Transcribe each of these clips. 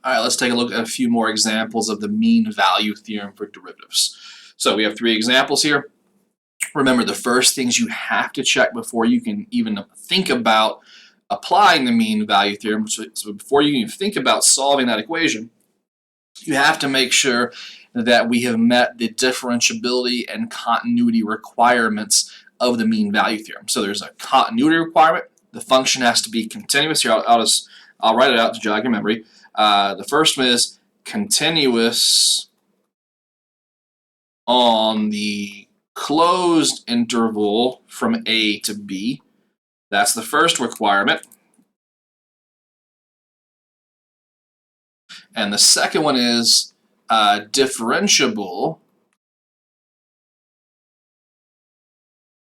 All right, let's take a look at a few more examples of the mean value theorem for derivatives. So we have 3 examples here. Remember, the first things you have to check before you can even think about applying the mean value theorem, so before you even think about solving that equation, you have to make sure that we have met the differentiability and continuity requirements of the mean value theorem. So there's a continuity requirement. The function has to be continuous. Here, I'll write it out to jog your memory. The first one is continuous on the closed interval from A to B. That's the first requirement. And the second one is differentiable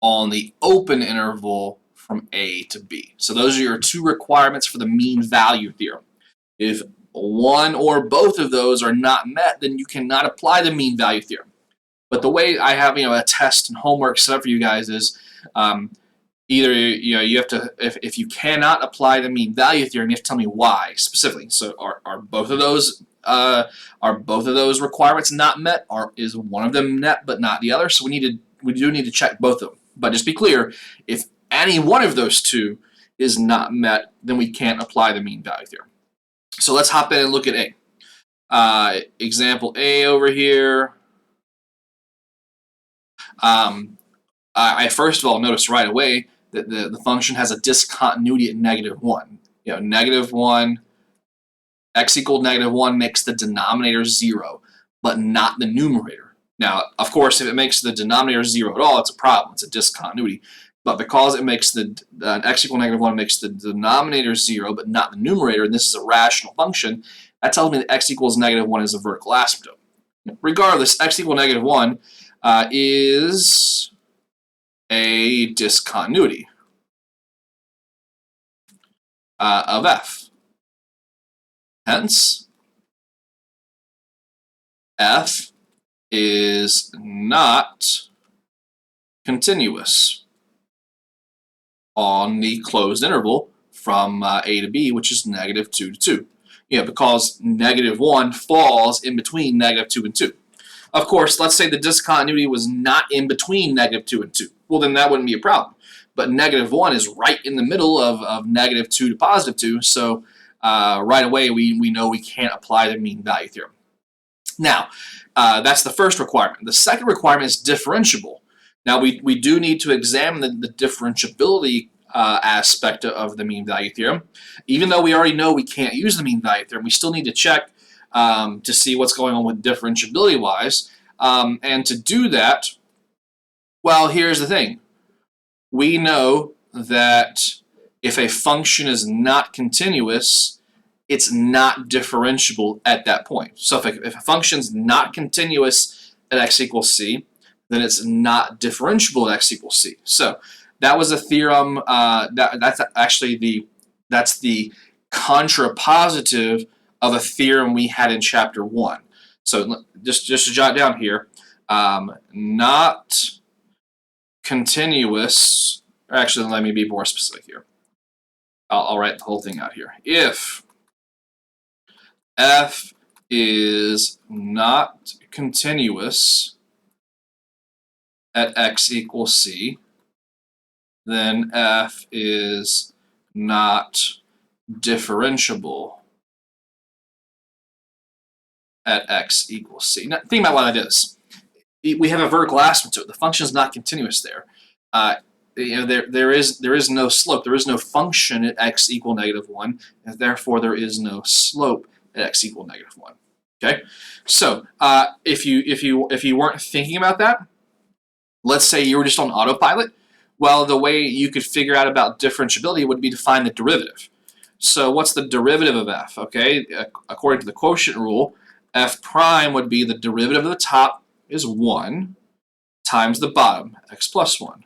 on the open interval from A to B. So those are your 2 requirements for the mean value theorem. If one or both of those are not met, then you cannot apply the mean value theorem. But the way I have a test and homework set up for you guys is either you have to, if you cannot apply the mean value theorem, you have to tell me why specifically. So are both of those requirements not met? Or is one of them met but not the other? So we do need to check both of them. But just be clear, if any one of those 2 is not met, then we can't apply the mean value theorem. So let's hop in and look at A. Example A over here. I first of all notice right away that the function has a discontinuity at -1. -1, x equals -1 makes the denominator 0, but not the numerator. Now, of course, if it makes the denominator 0 at all, it's a problem. It's a discontinuity. But because it makes x equals -1 makes the denominator 0, but not the numerator, and this is a rational function, that tells me that x equals -1 is a vertical asymptote. Regardless, x equals -1 is a discontinuity of f. Hence, f is not continuous on the closed interval from A to B, which is -2 to 2. Because -1 falls in between -2 and 2. Of course, let's say the discontinuity was not in between -2 and 2. Well, then that wouldn't be a problem. But -1 is right in the middle of -2 to +2, so right away we know we can't apply the mean value theorem. Now, that's the first requirement. The second requirement is differentiable. Now, we do need to examine the differentiability aspect of the mean value theorem. Even though we already know we can't use the mean value theorem, we still need to check to see what's going on with differentiability-wise. And to do that, well, here's the thing. We know that if a function is not continuous, it's not differentiable at that point. So if a function is not continuous at x equals c, then it's not differentiable at x equals c. So that was a theorem. That's actually the contrapositive of a theorem we had in chapter 1. So just to jot down here, not continuous. Or actually, let me be more specific here. I'll write the whole thing out here. If f is not continuous at x equals c, then f is not differentiable at x equals c. Now, think about what that is. We have a vertical asymptote. The function is not continuous there. There is no slope. There is no function at x equal -1, and therefore there is no slope at x equal -1. Okay, so if you weren't thinking about that, let's say you were just on autopilot. Well, the way you could figure out about differentiability would be to find the derivative. So what's the derivative of f? Okay, according to the quotient rule, f prime would be the derivative of the top is 1 times the bottom, x plus 1,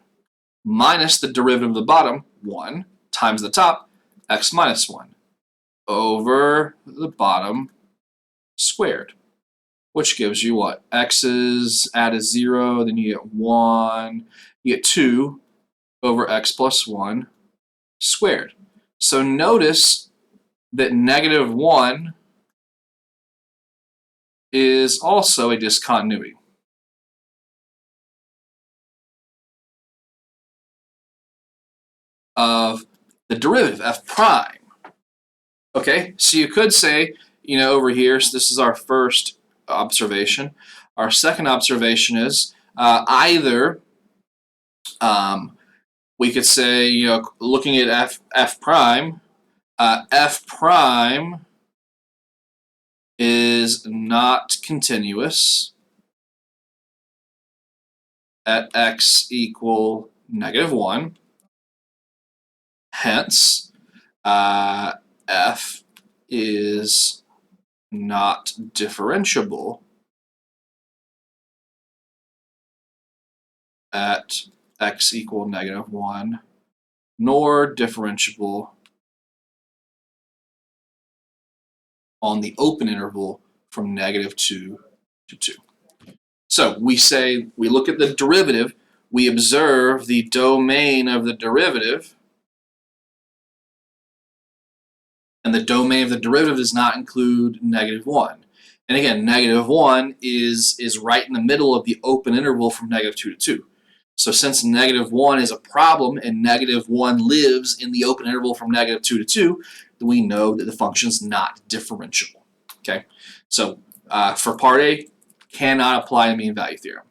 minus the derivative of the bottom, 1, times the top, x minus 1, over the bottom squared, which gives you what? X's add a 0, then you get 1, you get 2 over x plus 1 squared. So notice that -1 is also a discontinuity. Of the derivative, f prime. Okay, so you could say, over here, so this is our first observation. Our second observation is either we could say, looking at f prime, f prime is not continuous at x equal -1. Hence, f is not differentiable at x equal -1, nor differentiable on the open interval from -2 to 2. So we look at the derivative, we observe the domain of the derivative, and the domain of the derivative does not include -1. And again, -1 is right in the middle of the open interval from -2 to 2. So since -1 is a problem and -1 lives in the open interval from -2 to 2, then we know that the function is not differentiable. Okay, so for part A, cannot apply the mean value theorem.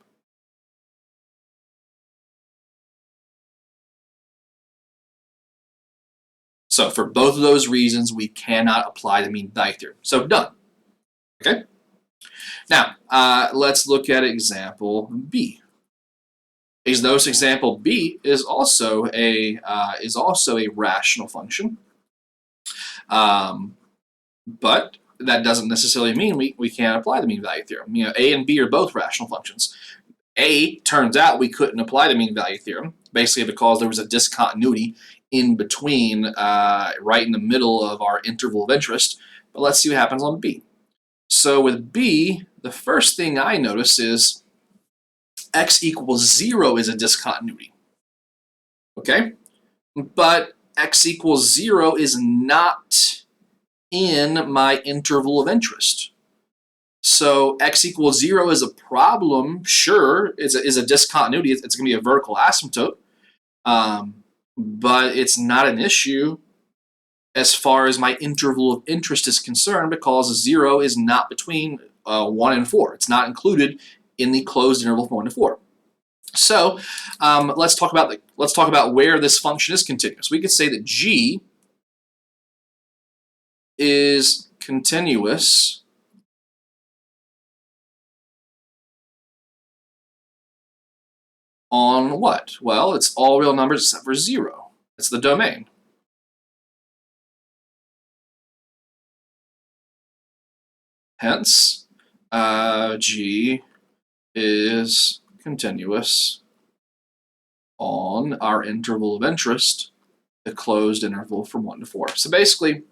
So for both of those reasons, we cannot apply the mean value theorem. So done. Okay. Now let's look at example B. Notice example B is also a rational function, but that doesn't necessarily mean we can't apply the mean value theorem. A and B are both rational functions. A, turns out we couldn't apply the mean value theorem, basically because there was a discontinuity in between, right in the middle of our interval of interest. But let's see what happens on B. So with B, the first thing I notice is x equals 0 is a discontinuity. Okay? But x equals 0 is not in my interval of interest. So x equals 0 is a problem, sure, is a discontinuity. It's going to be a vertical asymptote, but it's not an issue as far as my interval of interest is concerned, because 0 is not between 1 and 4. It's not included in the closed interval from 1 to 4. So let's talk about where this function is continuous. We could say that g is continuous on what? Well, it's all real numbers except for 0. It's the domain. Hence, G is continuous on our interval of interest, the closed interval from 1 to 4. So basically,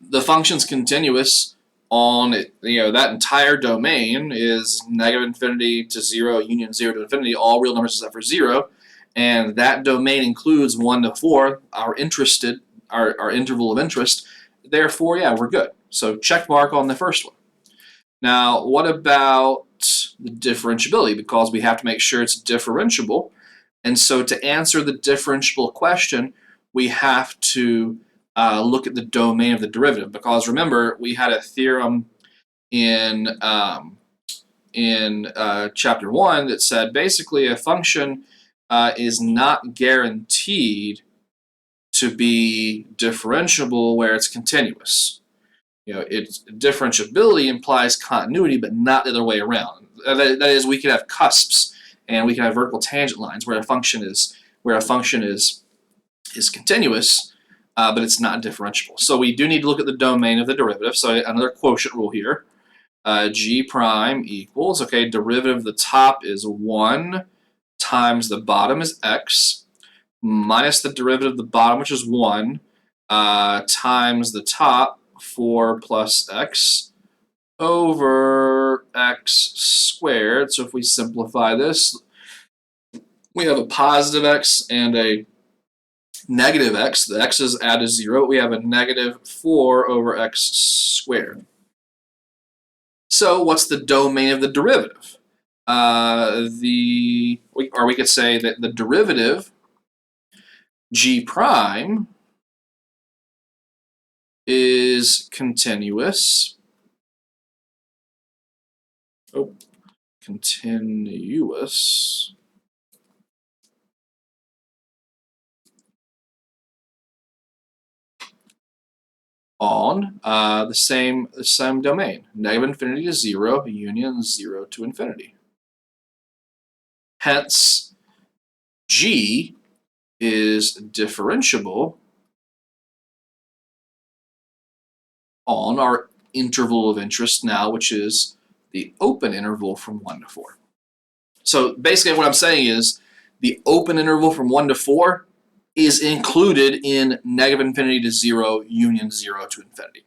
the function's continuous on that entire domain is -infinity to 0, union 0 to infinity, all real numbers except for 0, and that domain includes 1 to 4, our interval of interest. Therefore, yeah, we're good. So check mark on the first one. Now, what about the differentiability? Because we have to make sure it's differentiable, and so to answer the differentiable question, we have to look at the domain of the derivative, because remember, we had a theorem in chapter 1 that said basically a function is not guaranteed to be differentiable where it's continuous. Its differentiability implies continuity, but not the other way around. That is, we could have cusps and we can have vertical tangent lines where a function is continuous, but it's not differentiable. So we do need to look at the domain of the derivative. So another quotient rule here. G prime equals, okay, derivative of the top is 1 times the bottom is x, minus the derivative of the bottom, which is 1, times the top, 4 plus x, over x squared. So if we simplify this, we have a positive x and a negative x. The x's add to 0. We have a -4 over x squared. So what's the domain of the derivative? Or we could say that the derivative g prime is continuous. Continuous on the same domain, negative infinity to 0, union 0 to infinity. Hence, g is differentiable on our interval of interest now, which is the open interval from 1 to 4. So basically what I'm saying is the open interval from 1 to 4 is included in negative infinity to 0, union 0 to infinity.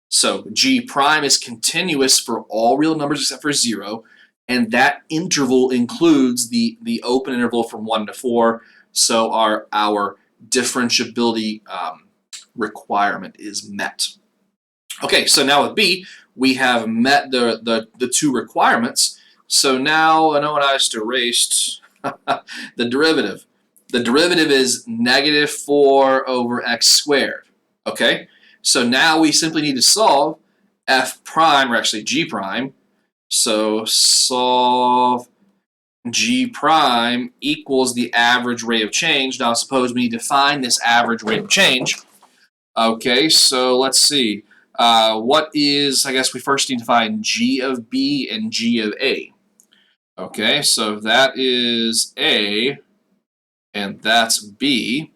So g prime is continuous for all real numbers except for 0, and that interval includes the open interval from 1 to 4, so our differentiability requirement is met. Okay, so now with b, we have met the two requirements. So now I know what I just erased the derivative. The derivative is negative 4 over x squared. Okay, so now we simply need to solve f prime, or actually g prime. So solve g prime equals the average rate of change. Now suppose we need to find this average rate of change. Okay, so let's see. What is, I guess we first need to find g of b and g of a. Okay, so that is a, and that's b.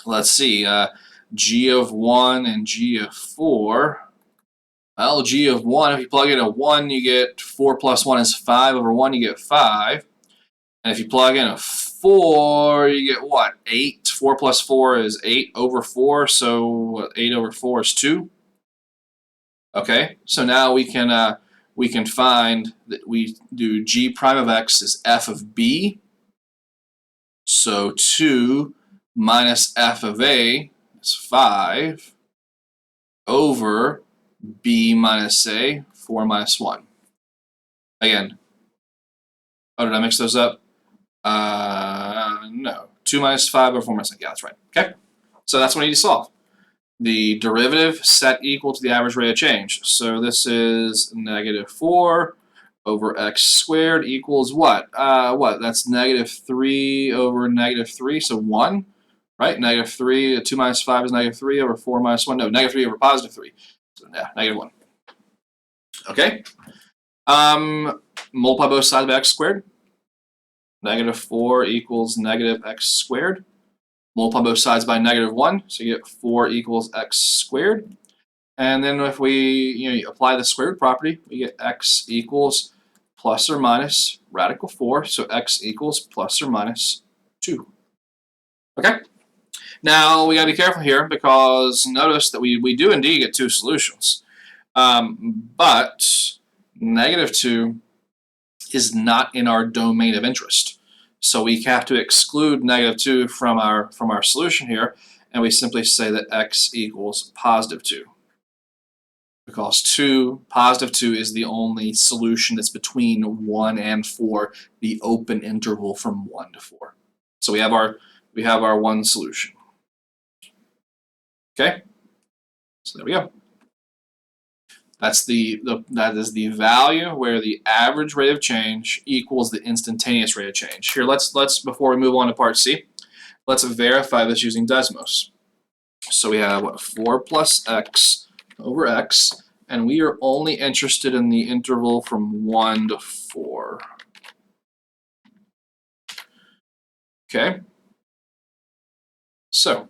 Let's see, g of 1 and g of 4. Well, g of 1, if you plug in a 1, you get 4 plus 1 is 5 over 1, you get 5. And if you plug in a 4, you get what? 8. 4 plus 4 is 8 over 4, so 8 over 4 is 2. Okay, so now we can find that we do g prime of x is f of b. So 2 minus f of a is 5 over b minus a, 4 minus 1. Again, oh, did I mix those up? No. 2 minus 5 over 4 minus 1. Yeah, that's right. Okay, so that's what we need to solve. The derivative set equal to the average rate of change. So this is negative 4 over x squared equals what? That's negative 3 over negative 3, so 1, right? Negative 3, 2 minus 5 is negative 3 over 4 minus 1. No, negative 3 over positive 3. So yeah, negative 1. Okay. Multiply both sides by x squared. Negative 4 equals negative x squared. Multiply both sides by negative 1, so you get 4 equals x squared. And then if we apply the square root property, we get x equals plus or minus radical 4, so x equals plus or minus 2. Okay? Now we got to be careful here because notice that we do indeed get two solutions. But negative 2 is not in our domain of interest. So we have to exclude negative 2 from our solution here, and we simply say that x equals positive 2. Because positive 2 is the only solution that's between 1 and 4, the open interval from 1 to 4. So we have our one solution. Okay? So there we go. That is the value where the average rate of change equals the instantaneous rate of change. Here, let's before we move on to part C, let's verify this using Desmos. So we have what, 4 plus x over x, and we are only interested in the interval from 1 to 4. Okay. So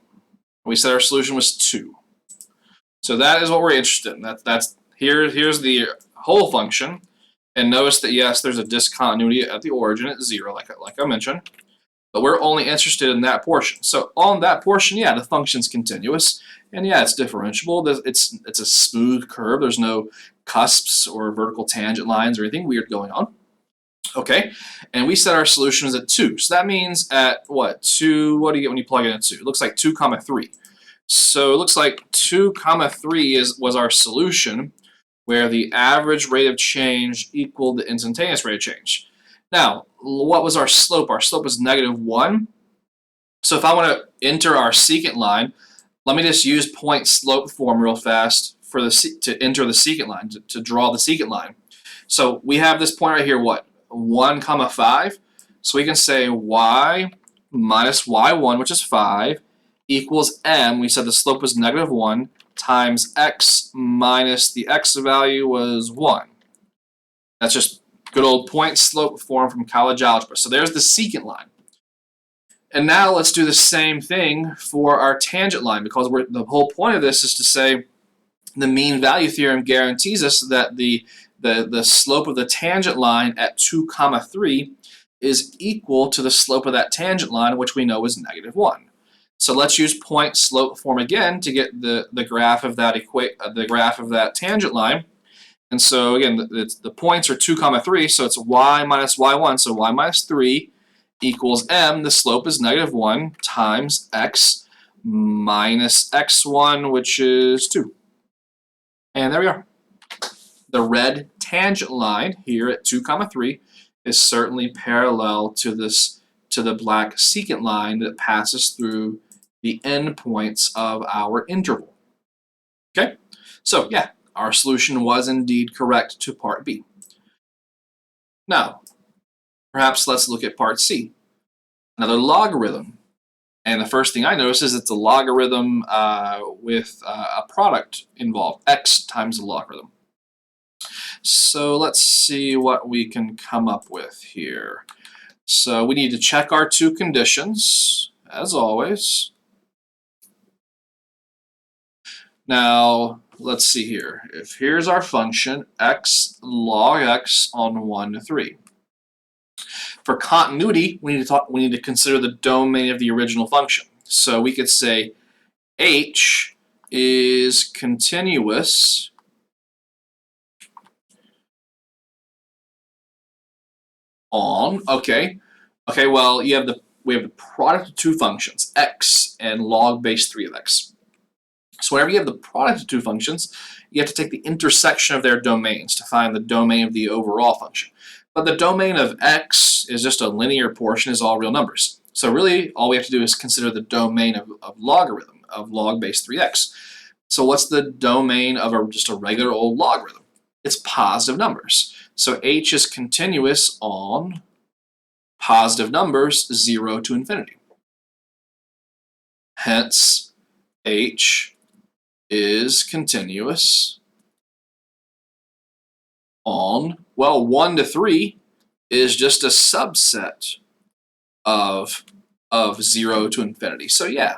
we said our solution was 2. So that is what we're interested in. Here's the whole function, and notice that yes, there's a discontinuity at the origin at 0, like I mentioned, but we're only interested in that portion. So on that portion, yeah, the function's continuous, and yeah, it's differentiable. It's a smooth curve. There's no cusps or vertical tangent lines or anything weird going on. Okay, and we set our solution as at 2. So that means at what? 2. What do you get when you plug in at 2? It looks like 2, 3. So it looks like 2, 3 was our solution, where the average rate of change equaled the instantaneous rate of change. Now, what was our slope? Our slope was -1. So if I want to enter our secant line, let me just use point slope form real fast for to enter the secant line, to draw the secant line. So we have this point right here, what? 1, 5. So we can say y minus y1, which is 5, equals m. We said the slope was -1 times x minus the x value was 1. That's just good old point slope form from college algebra. So there's the secant line. And now let's do the same thing for our tangent line, because the whole point of this is to say the mean value theorem guarantees us that the slope of the tangent line at 2, 3 is equal to the slope of that tangent line, which we know is -1. So let's use point slope form again to get the graph of that tangent line. And so again, the points are 2, 3, so it's y minus y1, so y minus 3 equals m. The slope is -1 times x minus x1, which is 2. And there we are. The red tangent line here at 2, 3 is certainly parallel to the black secant line that passes through the endpoints of our interval. Okay? So yeah, our solution was indeed correct to part B. Now, perhaps let's look at part C. Another logarithm. And the first thing I notice is it's a logarithm with a product involved, x times the logarithm. So let's see what we can come up with here. So we need to check our two conditions, as always. Now, let's see here. If here's our function, x log x on 1 to 3. For continuity, we need to consider the domain of the original function. So we could say h is continuous on, well, we have the product of two functions, x and log base 3 of x. So whenever you have the product of two functions, you have to take the intersection of their domains to find the domain of the overall function. But the domain of x is just a linear portion, is all real numbers. So really, all we have to do is consider the domain of logarithm, of log base 3x. So what's the domain of just a regular old logarithm? It's positive numbers. So h is continuous on positive numbers 0 to infinity. Hence, h is continuous on, well, 1 to 3 is just a subset of 0 to infinity. So yeah,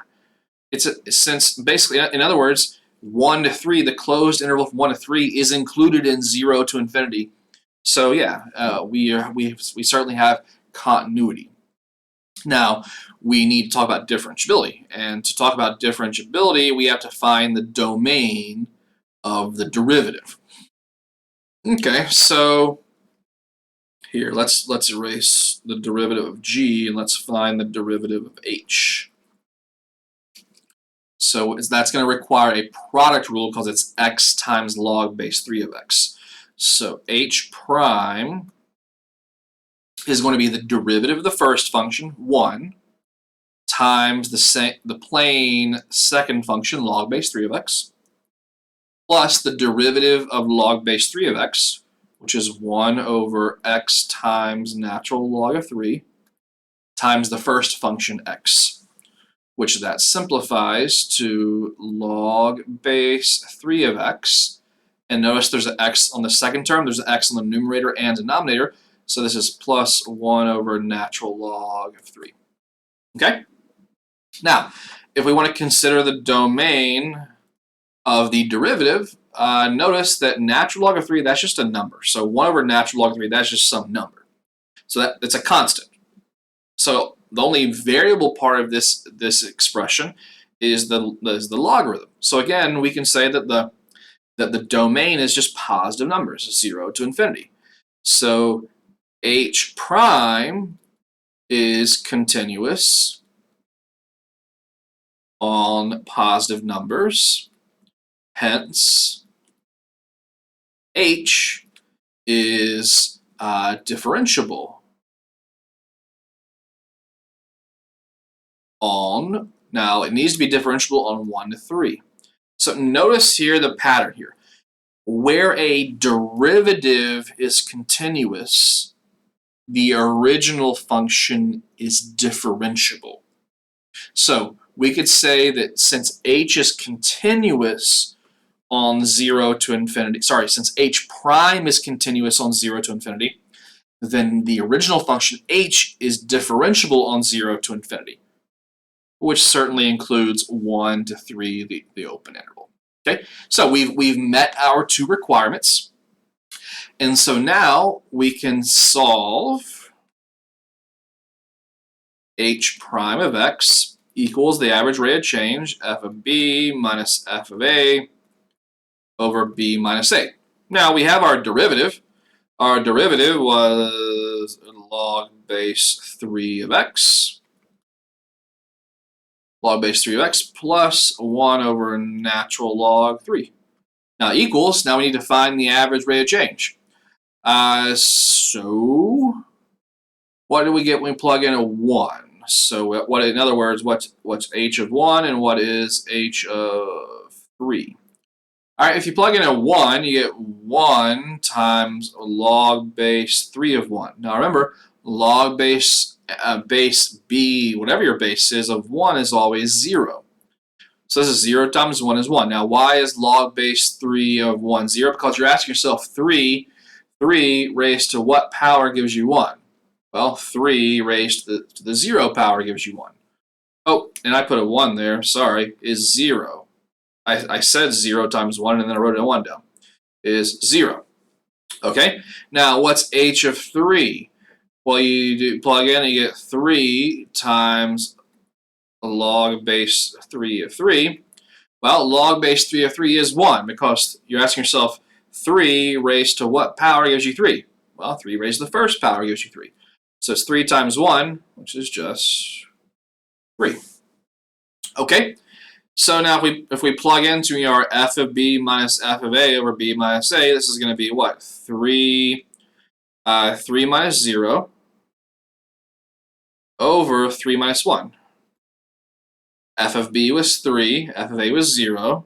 since basically, in other words, 1 to 3, the closed interval from 1 to 3 is included in 0 to infinity. So yeah, we certainly have continuity. Now, we need to talk about differentiability. And to talk about differentiability, we have to find the domain of the derivative. Okay, so here, let's erase the derivative of g and let's find the derivative of h. So that's going to require a product rule because it's x times log base 3 of x. So h prime is going to be the derivative of the first function, 1, times the plane second function, log base 3 of x, plus the derivative of log base 3 of x, which is 1 over x times natural log of 3, times the first function x, which that simplifies to log base 3 of x. And notice there's an x on the second term, there's an x on the numerator and denominator, so this is plus 1 over natural log of 3. Okay? Now, if we want to consider the domain of the derivative, notice that natural log of 3, that's just a number. So 1 over natural log of 3, that's just some number. So that's a constant. So the only variable part of this expression is the logarithm. So again, we can say that the domain is just positive numbers, 0 to infinity. So h prime is continuous on positive numbers. Hence, h is differentiable on, now it needs to be differentiable on 1 to 3. So notice here the pattern here. Where a derivative is continuous, the original function is differentiable. So we could say that since h is continuous on 0 to infinity, sorry, since h prime is continuous on 0 to infinity, then the original function h is differentiable on 0 to infinity, which certainly includes 1 to 3, the open interval. Okay, so we've met our two requirements, and so now we can solve h prime of x equals the average rate of change, f of b minus f of a over b minus a. Now we have our derivative. Our derivative was log base 3 of x. Log base 3 of x plus 1 over natural log 3. Now equals, now we need to find the average rate of change. So what do we get when we plug in a 1? So what, in other words, what's h of 1 and what is h of 3? All right, if you plug in a 1, you get 1 times log base 3 of 1. Now remember, log base b, whatever your base is, of 1 is always 0. So this is 0 times 1 is 1. Now why is log base 3 of 1 0? Because you're asking yourself 3 raised to what power gives you 1? Well, 3 raised to the 0 power gives you 1. Oh, and I put a 1 there, sorry, is 0. I said 0 times 1 and then I wrote a 1 down. Is 0. Okay, now what's h of 3? Well, you plug in and you get 3 times log base 3 of 3. Well, log base 3 of 3 is 1 because you're asking yourself 3 raised to what power gives you 3? Well, 3 raised to the first power gives you 3. So it's 3 times 1, which is just 3. Okay, so now if we plug into our f of b minus f of a over b minus a, this is going to be what? 3 minus 0 over 3 minus 1. F of b was 3, f of a was 0,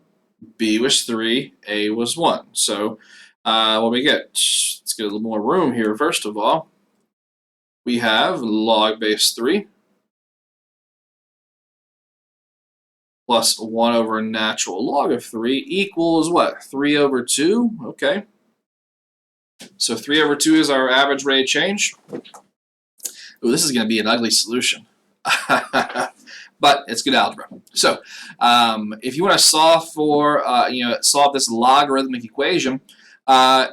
b was 3, a was 1. So what we get? Let's get a little more room here first of all. We have log base 3 plus 1 over natural log of 3 equals what? 3 over 2? Okay. So 3 over 2 is our average rate of change. Ooh, this is going to be an ugly solution. But it's good algebra. So if you want to solve for, solve this logarithmic equation,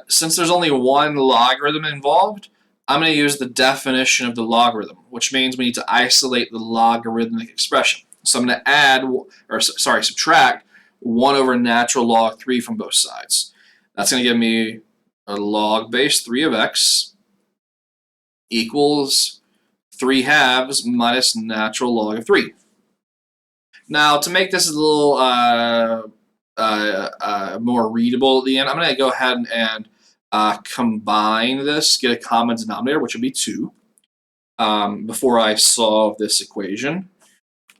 since there's only one logarithm involved, I'm going to use the definition of the logarithm, which means we need to isolate the logarithmic expression. So I'm going to subtract 1 over natural log 3 from both sides. That's going to give me a log base 3 of x equals 3 halves minus natural log of 3. Now, to make this a little more readable at the end, I'm going to go ahead and combine this, get a common denominator, which would be 2, before I solve this equation.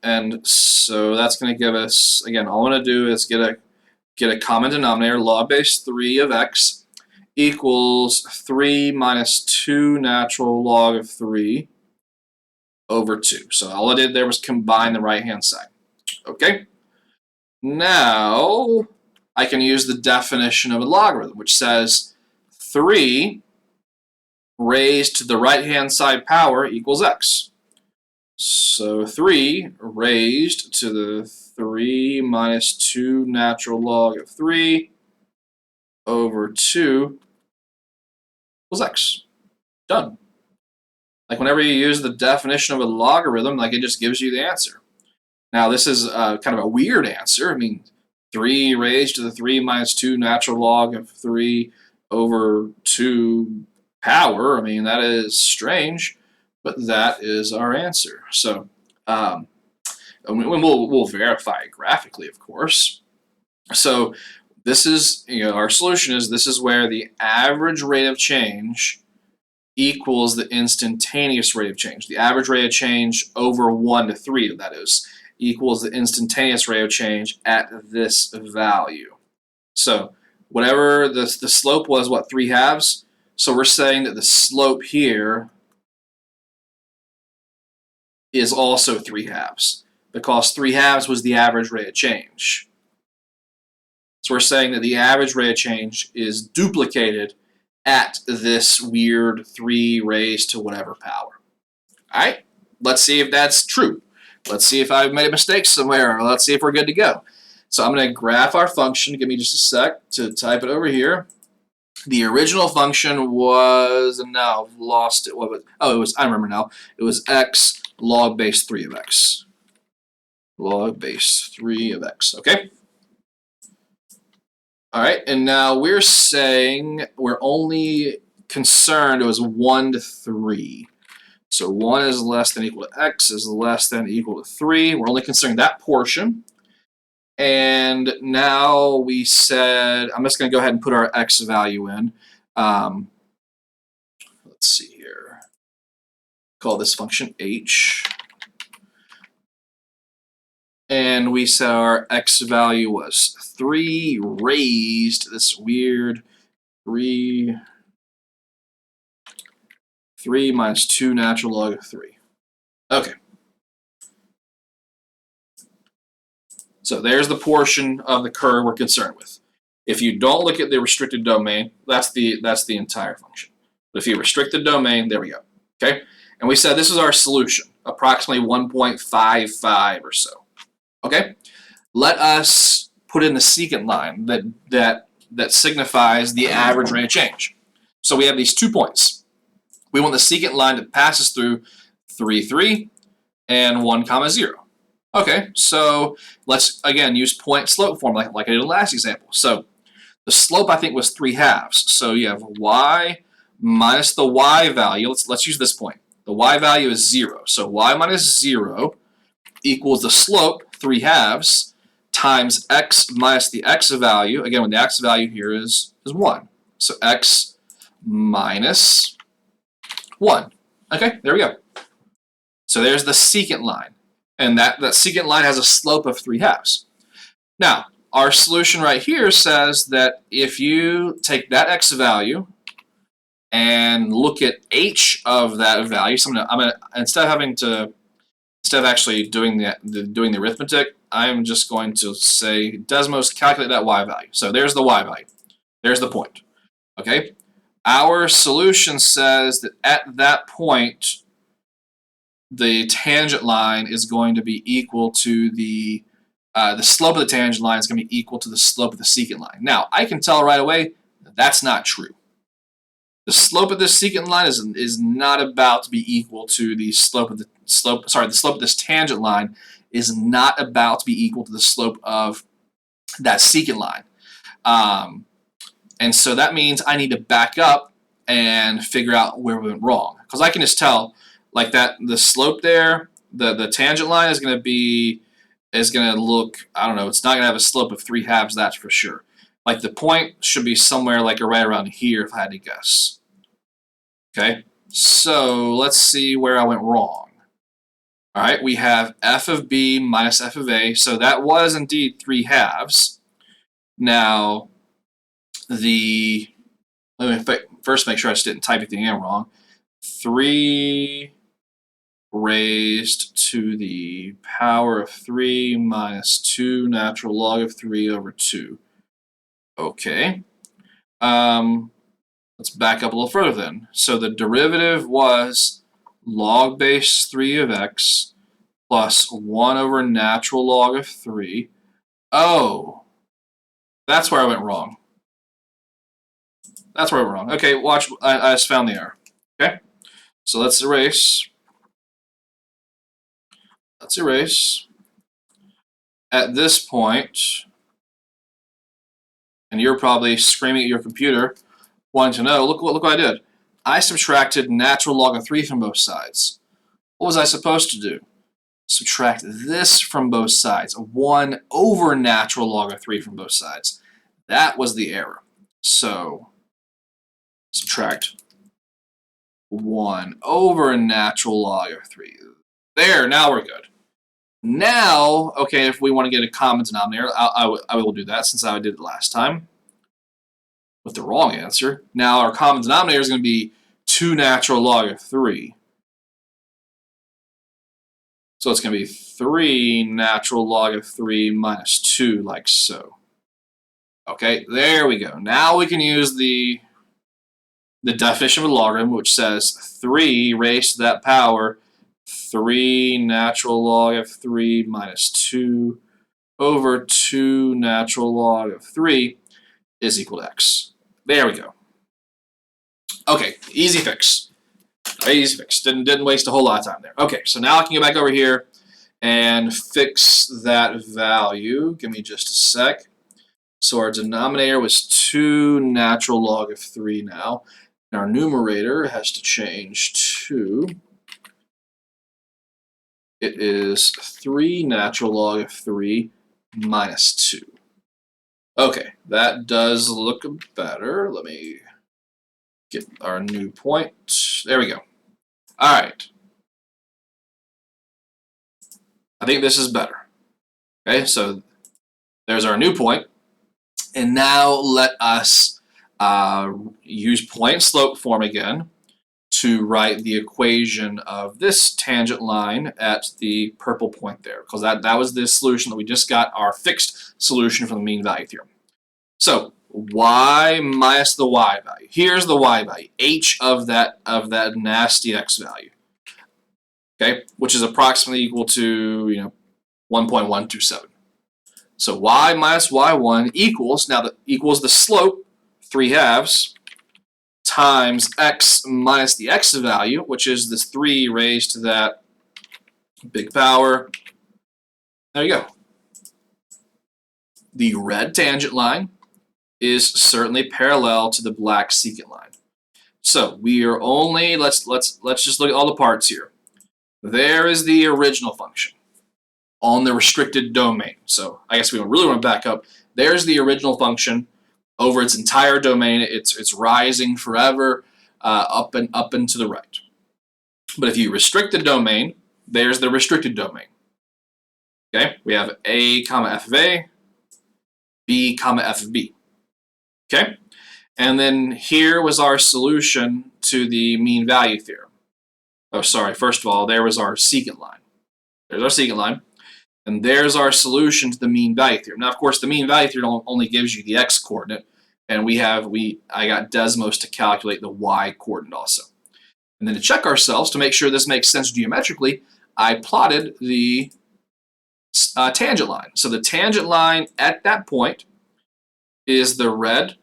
And so that's going to give us, again, all I want to do is get a common denominator, log base 3 of x equals 3 minus 2 natural log of 3 over 2. So all I did there was combine the right-hand side. Okay? Now, I can use the definition of a logarithm, which says 3 raised to the right-hand side power equals x. So 3 raised to the 3 minus 2 natural log of 3 over 2 equals x. Done. Like whenever you use the definition of a logarithm, like it just gives you the answer. Now this is kind of a weird answer. I mean, 3 raised to the 3 minus 2 natural log of 3 over 2 power. I mean, that is strange, but that is our answer. So we'll verify it graphically, of course. So this is, our solution is this is where the average rate of change equals the instantaneous rate of change. The average rate of change over 1 to 3, that is, equals the instantaneous rate of change at this value. So whatever the slope was, what, 3/2? So we're saying that the slope here is also 3/2 because 3/2 was the average rate of change. So we're saying that the average rate of change is duplicated at this weird 3 raised to whatever power. All right, let's see if that's true. Let's see if I've made a mistake somewhere, or let's see if we're good to go. So I'm going to graph our function. Give me just a sec to type it over here. The original function was, and now I've lost it. What was, oh, it was, I remember now. It was x log base 3 of x. Log base 3 of x, okay? All right, and now we're saying we're only concerned it was 1 to 3. So 1 is less than equal to x is less than equal to 3. We're only considering that portion. And now we said, I'm just going to go ahead and put our x value in. Let's see here. Call this function h. And we said our x value was 3 raised, this weird 3 minus 2 natural log of 3. Okay. So there's the portion of the curve we're concerned with. If you don't look at the restricted domain, that's the entire function. But if you restrict the domain, there we go. Okay? And we said this is our solution, approximately 1.55 or so. Okay? Let us put in the secant line that signifies the average rate of change. So we have these 2 points. We want the secant line that passes through 3, 3 and 1, 0. Okay, so let's again use point slope form like I did in the last example. So the slope I think was 3/2. So you have y minus the y value. Let's use this point. The y value is 0. So y minus 0 equals the slope 3/2 times x minus the x value. Again, when the x value here is 1. So x minus 1. Okay, there we go. So there's the secant line. And that secant line has a slope of 3/2. Now, our solution right here says that if you take that x value and look at h of that value, so I'm gonna instead of actually doing the arithmetic, I'm just going to say Desmos calculate that y value. So there's the y value. There's the point. Okay? Our solution says that at that point the tangent line is going to be equal to the slope of the tangent line is going to be equal to the slope of the secant line. Now, I can tell right away that that's not true. The slope of this secant line is not about to be equal to the slope of the slope of this tangent line is not about to be equal to the slope of that secant line. And so that means I need to back up and figure out where we went wrong. Because I can just tell like that the slope there, the tangent line is going to look, I don't know, it's not going to have a slope of 3/2, that's for sure. Like the point should be somewhere like right around here if I had to guess. Okay, so let's see where I went wrong. All right, we have f of b minus f of a, so that was indeed 3/2. Now, let me first make sure I just didn't type anything in wrong. 3 raised to the power of 3 minus 2 natural log of 3 over 2. Okay. Let's back up a little further then. So the derivative was log base 3 of x plus 1 over natural log of 3. Oh, that's where I went wrong. That's where I went wrong. Okay, watch, I just found the error. Okay, so let's erase. Let's erase. At this point, and you're probably screaming at your computer, wanting to know, look what I did. I subtracted natural log of 3 from both sides. What was I supposed to do? Subtract this from both sides. 1 over natural log of 3 from both sides. That was the error. So subtract 1 over natural log of 3. There, now we're good. Now, okay, if we want to get a common denominator, I will do that since I did it last time with the wrong answer. Now our common denominator is going to be 2 natural log of 3. So it's going to be 3 natural log of 3 minus 2, like so. Okay, there we go. Now we can use the definition of a logarithm, which says 3 raised to that power 3 natural log of 3 minus 2 over 2 natural log of 3 is equal to x. There we go. Okay, easy fix. Easy fix. Didn't waste a whole lot of time there. Okay, so now I can go back over here and fix that value. Give me just a sec. So our denominator was 2 natural log of 3 now. And our numerator has to change to, it is 3 natural log of 3 minus 2. Okay, that does look better. Let me get our new point. There we go. All right. I think this is better. Okay, so there's our new point. And now let us use point and slope form again to write the equation of this tangent line at the purple point there, because that was the solution that we just got, our fixed solution from the mean value theorem. So y minus the y value. Here's the y value, h of that nasty x value. Okay, which is approximately equal to 1.127. So y minus y1 equals, now that equals the slope, 3/2, times x minus the x value, which is this 3 raised to that big power. There you go. The red tangent line is certainly parallel to the black secant line. So we are only, let's just look at all the parts here. There is the original function on the restricted domain. So I guess we really want to back up. There's the original function over its entire domain. It's rising forever up and to the right. But if you restrict the domain, there's the restricted domain. Okay, we have a comma f of a, b comma f of b. Okay, and then here was our solution to the mean value theorem. Oh, sorry, first of all, there was our secant line. There's our secant line. And there's our solution to the mean value theorem. Now, of course, the mean value theorem only gives you the x coordinate, and I got Desmos to calculate the y coordinate also. And then to check ourselves, to make sure this makes sense geometrically, I plotted the tangent line. So the tangent line at that point is the red,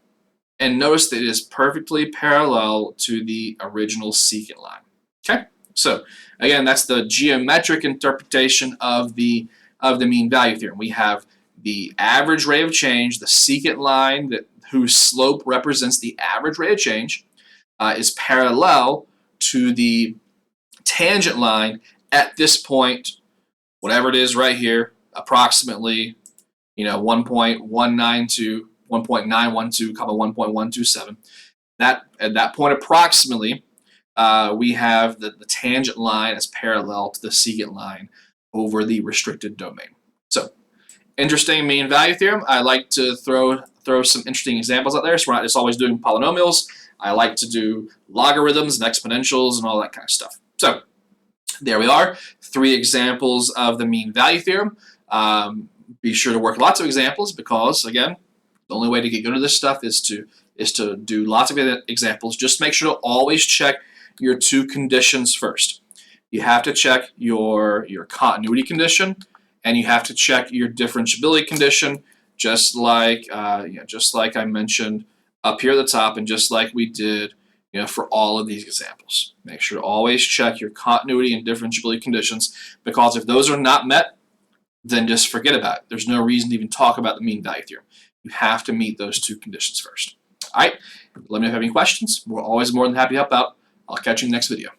and notice that it is perfectly parallel to the original secant line. Okay, so again, that's the geometric interpretation of the mean value theorem. We have the average rate of change, the secant line whose slope represents the average rate of change, is parallel to the tangent line at this point, whatever it is right here, approximately 1.192, 1.912, 1.127. At that point approximately, we have the tangent line as parallel to the secant line over the restricted domain. So, interesting mean value theorem. I like to throw some interesting examples out there, so we're not just always doing polynomials. I like to do logarithms and exponentials and all that kind of stuff. So, there we are, 3 examples of the mean value theorem. Be sure to work lots of examples because, again, the only way to get good at this stuff is to do lots of examples. Just make sure to always check your 2 conditions first. You have to check your continuity condition, and you have to check your differentiability condition, just like I mentioned up here at the top, and just like we did for all of these examples. Make sure to always check your continuity and differentiability conditions, because if those are not met, then just forget about it. There's no reason to even talk about the mean value theorem. You have to meet those 2 conditions first. All right, let me know if you have any questions. We're always more than happy to help out. I'll catch you in the next video.